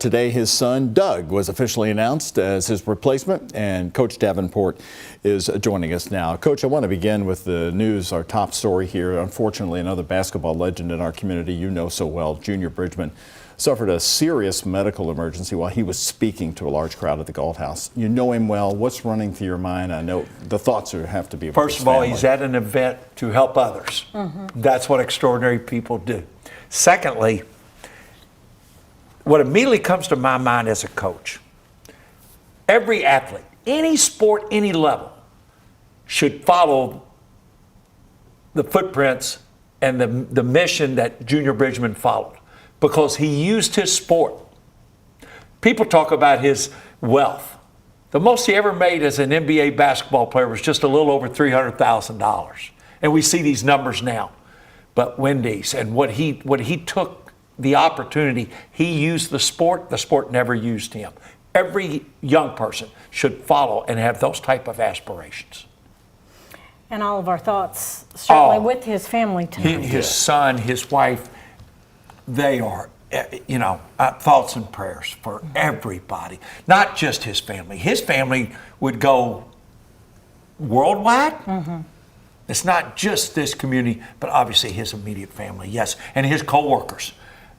Today, his son, Doug, was officially announced as his replacement, and Coach Davenport is joining us now. Coach, I want to begin with the news, our top story here. Unfortunately, another basketball legend in our community you know so well, Junior Bridgeman, suffered a serious medical emergency while he was speaking to a large crowd at the Galt House. You know him well. What's running through your mind? I know the thoughts have to be about First of all, he's at an event to help others. That's what extraordinary people do. Secondly, what immediately comes to my mind as a coach, every athlete, any sport, any level, should follow the footprints and the mission that Junior Bridgeman followed, because he used his sport. People talk about his wealth. The most he ever made as an NBA basketball player was just a little over $300,000. And we see these numbers now. But Wendy's and what he took the opportunity, he used the sport never used him. Every young person should follow and have those type of aspirations. And all of our thoughts, certainly with his family tonight. His son, his wife, they are, thoughts and prayers for everybody, not just his family. His family would go worldwide. It's not just this community, but obviously his immediate family, yes, and his co-workers.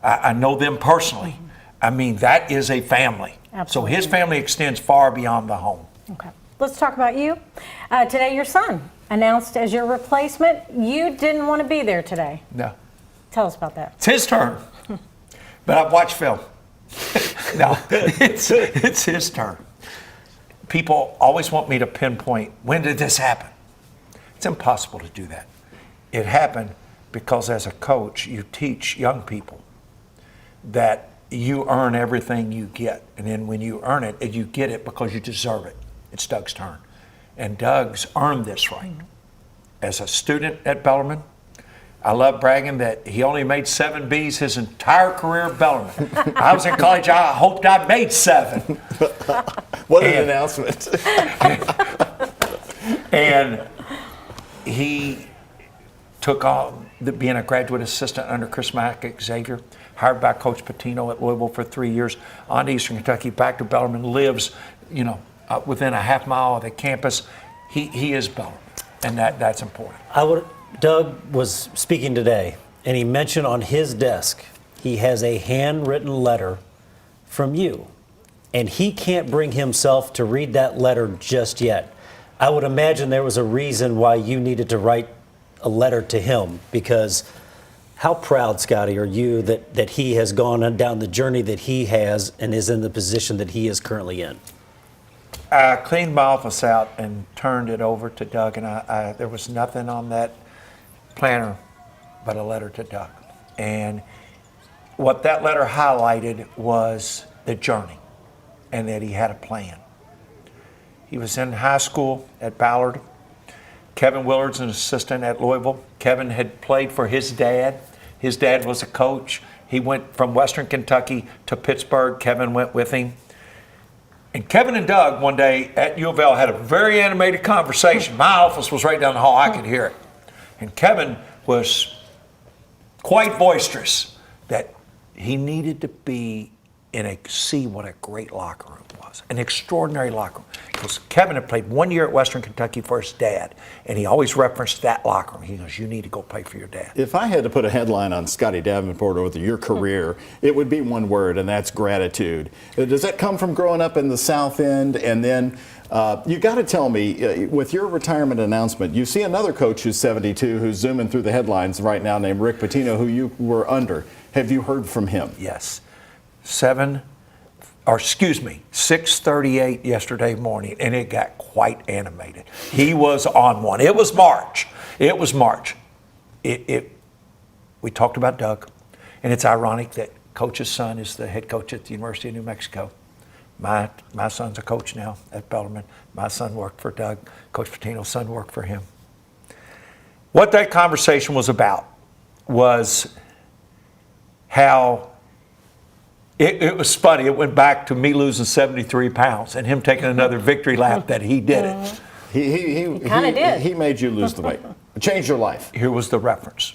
I know them personally. I mean, that is a family. Absolutely. So his family extends far beyond the home. Okay. Let's talk about you. Today, your son announced as your replacement. You didn't want to be there today. No. Tell us about that. It's his turn. But I've watched film. No, it's his turn. People always want me to pinpoint, when did this happen? It's impossible to do that. It happened because as a coach, you teach young people that you earn everything you get. And then when you earn it, you get it because you deserve it. It's Doug's turn. And Doug's earned this right. As a student at Bellarmine, I love bragging that he only made 7 Bs his entire career at Bellarmine. I was in college, I hoped I made 7. What an announcement. And he took on being a graduate assistant under Chris Mack at Xavier, hired by Coach Patino at Louisville for 3 years, on to Eastern Kentucky, back to Bellarmine, lives, within a half mile of the campus. He is Bellarmine, and that's important. Doug was speaking today, and he mentioned on his desk he has a handwritten letter from you, and he can't bring himself to read that letter just yet. I would imagine there was a reason why you needed to write a letter to him, because how proud, Scotty, are you that he has gone down the journey that he has and is in the position that he is currently in? I cleaned my office out and turned it over to Doug, and there was nothing on that planner but a letter to Doug. And what that letter highlighted was the journey and that he had a plan. He was in high school at Ballard. Kevin Willard's an assistant at Louisville. Kevin had played for his dad. His dad was a coach. He went from Western Kentucky to Pittsburgh. Kevin went with him. And Kevin and Doug one day at U of L had a very animated conversation. My office was right down the hall. I could hear it. And Kevin was quite boisterous that he needed to be see what a great locker room was, an extraordinary locker room. Because Kevin had played 1 year at Western Kentucky for his dad, and he always referenced that locker room. He goes, you need to go play for your dad. If I had to put a headline on Scotty Davenport over your career, it would be one word, and that's gratitude. Does that come from growing up in the South End? And then you got to tell me, with your retirement announcement, you see another coach who's 72 who's zooming through the headlines right now named Rick Pitino, who you were under. Have you heard from him? Yes. 6:38 yesterday morning, and it got quite animated. He was on one. It was March. We talked about Doug, and it's ironic that Coach's son is the head coach at the University of New Mexico. My son's a coach now at Bellarmine. My son worked for Doug. Coach Patino's son worked for him. What that conversation was about was how it was funny. It went back to me losing 73 pounds and him taking another victory lap that he did it. He kind of did. He made you lose the weight. It changed your life. Here was the reference.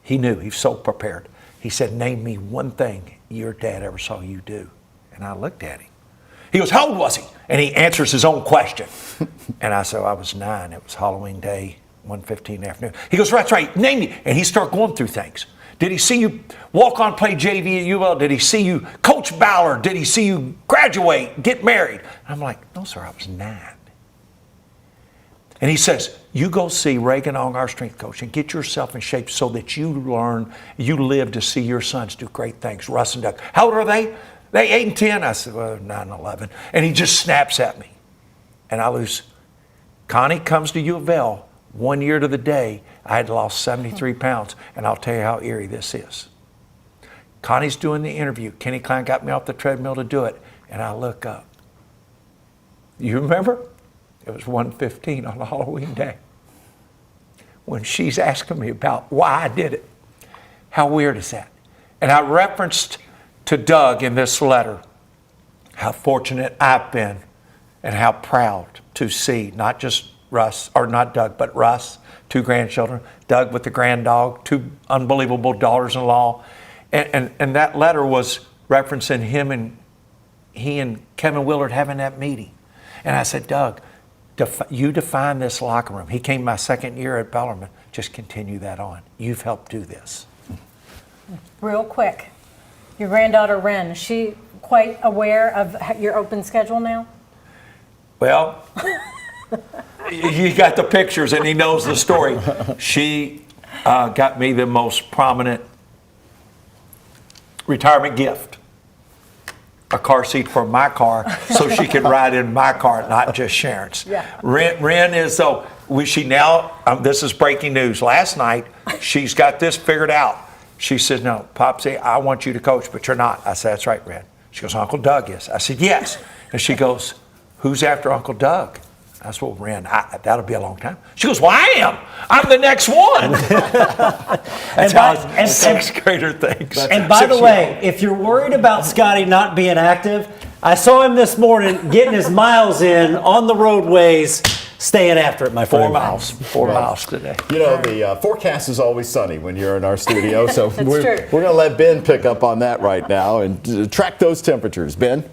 He knew. He was so prepared. He said, name me one thing your dad ever saw you do. And I looked at him. He goes, how old was he? And he answers his own question. And I said, I was 9. It was Halloween day, 1:15 in the afternoon. He goes, that's right, name me. And he started going through things. Did he see you walk on, play JV at UL? Did he see you coach Ballard? Did he see you graduate, get married? And I'm like, no, sir, I was 9. And he says, you go see Reagan Ong, our strength coach, and get yourself in shape so that you live to see your sons do great things. Russ and Doug. How old are they? They 8 and 10. I said, well, 9 and 11. And he just snaps at me. And I lose. Connie comes to U of L 1 year to the day. I had lost 73 pounds. And I'll tell you how eerie this is. Connie's doing the interview. Kenny Klein got me off the treadmill to do it. And I look up. You remember? It was 1:15 on a Halloween day. When she's asking me about why I did it. How weird is that? And I referenced to Doug in this letter how fortunate I've been and how proud to see not just Russ, or not Doug, but Russ, 2 grandchildren, Doug with the grand dog, 2 unbelievable daughters-in-law. And that letter was referencing him and he and Kevin Willard having that meeting. And I said, Doug, you define this locker room. He came my 2nd year at Bellarmine. Just continue that on. You've helped do this. Real quick, your granddaughter Ren, is she quite aware of your open schedule now? Well, you got the pictures and he knows the story. She got me the most prominent retirement gift. A car seat for my car so she could ride in my car, not just Sharon's. Yeah. Ren is, so she now, this is breaking news. Last night, she's got this figured out. She said, no, Popsy, I want you to coach, but you're not. I said, that's right, Ren. She goes, Uncle Doug is. I said, yes. And she goes, who's after Uncle Doug? I said, well, Ren, that'll be a long time. She goes, well, I am. I'm the next one. That's how a 6th grader thinks. And by the way, if you're worried about Scotty not being active, I saw him this morning getting his miles in on the roadways, staying after it, my friend. 4 miles today. You know, the forecast is always sunny when you're in our studio, so we're true. going to let Ben pick up on that right now and track those temperatures. Ben?